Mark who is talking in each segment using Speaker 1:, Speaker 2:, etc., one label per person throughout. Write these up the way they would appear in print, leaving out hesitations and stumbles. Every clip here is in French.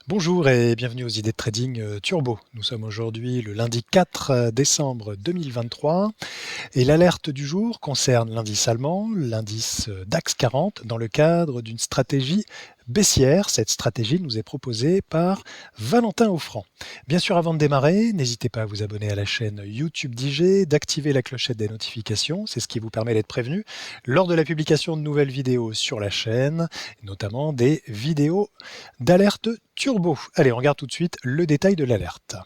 Speaker 1: Bonjour et bienvenue aux idées de trading turbo. Nous sommes aujourd'hui le lundi 4 décembre 2023 et l'alerte du jour concerne l'indice allemand, l'indice DAX 40 dans le cadre d'une stratégie baissière. Cette stratégie nous est proposée par Valentin Offrand. Bien sûr, avant de démarrer, n'hésitez pas à vous abonner à la chaîne YouTube d'IG, d'activer la clochette des notifications, c'est ce qui vous permet d'être prévenu lors de la publication de nouvelles vidéos sur la chaîne, notamment des vidéos d'alerte turbo. Allez, on regarde tout de suite le détail de l'alerte.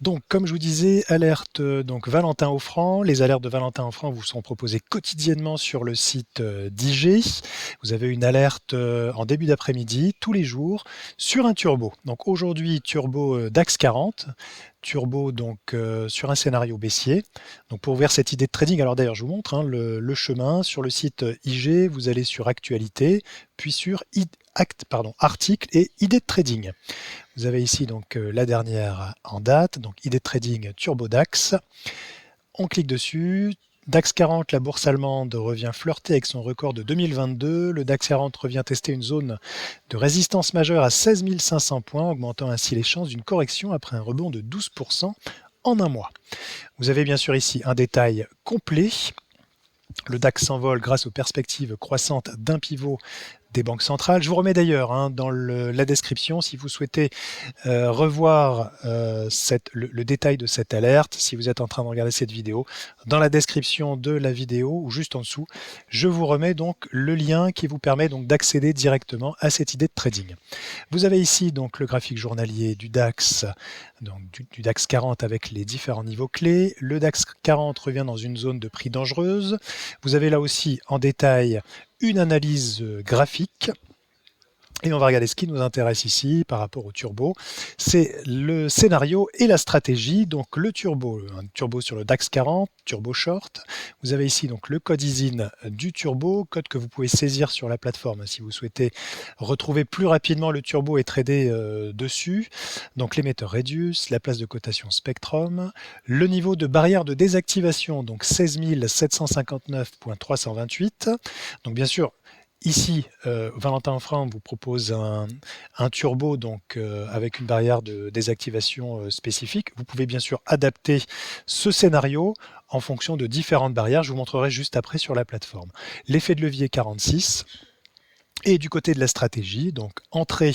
Speaker 1: Donc, comme je vous disais, alerte donc Valentin Offrand. Les alertes de Valentin Offrand vous sont proposées quotidiennement sur le site d'IG. Vous avez une alerte en début d'après-midi, tous les jours, sur un turbo. Donc aujourd'hui, turbo DAX 40. Turbo donc sur un scénario baissier. Donc pour ouvrir cette idée de trading, alors d'ailleurs je vous montre le chemin sur le site IG, vous allez sur actualité, puis sur article et idée de trading. Vous avez ici donc la dernière en date, donc idée de trading Turbo DAX. On clique dessus. DAX 40, la bourse allemande revient flirter avec son record de 2022. Le DAX 40 revient tester une zone de résistance majeure à 16 500 points, augmentant ainsi les chances d'une correction après un rebond de 12% en un mois. Vous avez bien sûr ici un détail complet. Le DAX s'envole grâce aux perspectives croissantes d'un pivot des banques centrales. Je vous remets d'ailleurs dans la description si vous souhaitez revoir le détail de cette alerte, si vous êtes en train de regarder cette vidéo, dans la description de la vidéo ou juste en dessous, je vous remets donc le lien qui vous permet donc d'accéder directement à cette idée de trading. Vous avez ici donc le graphique journalier du DAX, donc du DAX 40 avec les différents niveaux clés. Le DAX 40 revient dans une zone de prix dangereuse. Vous avez là aussi en détail une analyse graphique. Et on va regarder ce qui nous intéresse ici par rapport au turbo. C'est le scénario et la stratégie. Donc le turbo, un turbo sur le DAX 40, turbo short. Vous avez ici donc le code ISIN du turbo, code que vous pouvez saisir sur la plateforme si vous souhaitez retrouver plus rapidement le turbo et trader dessus. Donc l'émetteur Redius, la place de cotation Spectrum, le niveau de barrière de désactivation, donc 16 759.328. Donc bien sûr, ici, Valentin Offrand vous propose un turbo donc, avec une barrière de désactivation spécifique. Vous pouvez bien sûr adapter ce scénario en fonction de différentes barrières. Je vous montrerai juste après sur la plateforme. L'effet de levier 46. Et du côté de la stratégie, donc entrée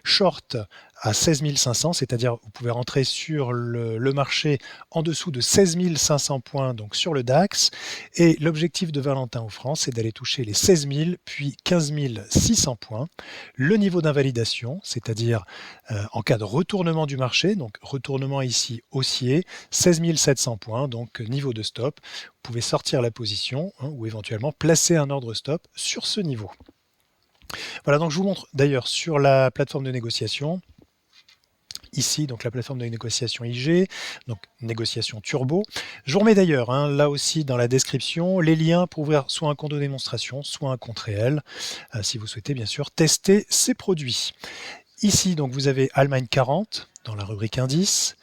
Speaker 1: short à 16 500, c'est-à-dire vous pouvez rentrer sur le marché en dessous de 16 500 points donc sur le DAX. Et l'objectif de Valentin Offrand, c'est d'aller toucher les 16 000 puis 15 600 points. Le niveau d'invalidation, c'est-à-dire en cas de retournement du marché, donc retournement ici haussier, 16 700 points, donc niveau de stop. Vous pouvez sortir la position ou éventuellement placer un ordre stop sur ce niveau. Voilà, donc je vous montre d'ailleurs sur la plateforme de négociation, ici, donc la plateforme de négociation IG, donc négociation turbo. Je vous remets d'ailleurs, là aussi dans la description, les liens pour ouvrir soit un compte de démonstration, soit un compte réel, si vous souhaitez bien sûr tester ces produits. Ici, donc vous avez Allemagne 40 dans la rubrique indice,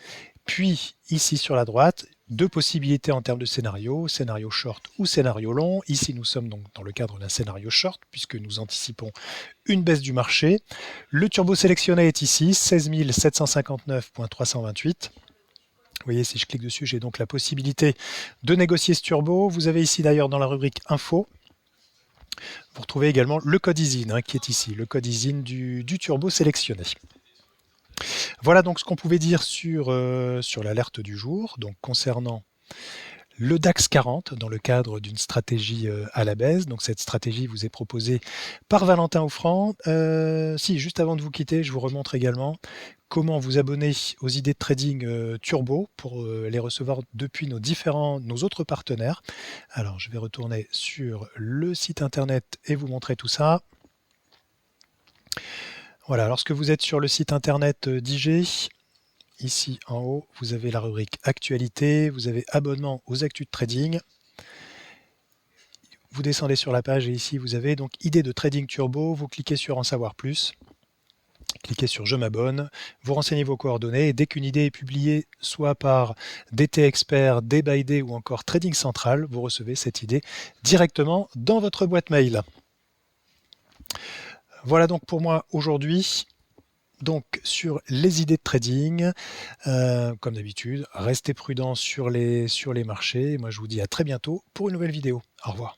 Speaker 1: puis ici sur la droite, deux possibilités en termes de scénario, scénario short ou scénario long. Ici, nous sommes donc dans le cadre d'un scénario short, puisque nous anticipons une baisse du marché. Le turbo sélectionné est ici, 16 759.328. Vous voyez, si je clique dessus, j'ai donc la possibilité de négocier ce turbo. Vous avez ici d'ailleurs dans la rubrique info, vous retrouvez également le code ISIN qui est ici, le code ISIN du turbo sélectionné. Voilà donc ce qu'on pouvait dire sur l'alerte du jour, donc concernant le DAX 40 dans le cadre d'une stratégie à la baisse. Donc cette stratégie vous est proposée par Valentin Offrand. Juste avant de vous quitter, je vous remontre également comment vous abonner aux idées de trading turbo pour les recevoir depuis nos autres partenaires. Alors je vais retourner sur le site internet et vous montrer tout ça. Voilà, lorsque vous êtes sur le site internet d'IG, ici en haut, vous avez la rubrique Actualité, vous avez Abonnement aux actus de trading. Vous descendez sur la page et ici vous avez donc Idée de trading turbo, vous cliquez sur En savoir plus, cliquez sur Je m'abonne, vous renseignez vos coordonnées et dès qu'une idée est publiée, soit par DT Expert, Day by Day ou encore Trading Central, vous recevez cette idée directement dans votre boîte mail. Voilà donc pour moi aujourd'hui. Donc sur les idées de trading, comme d'habitude, restez prudents sur les marchés. Moi je vous dis à très bientôt pour une nouvelle vidéo. Au revoir.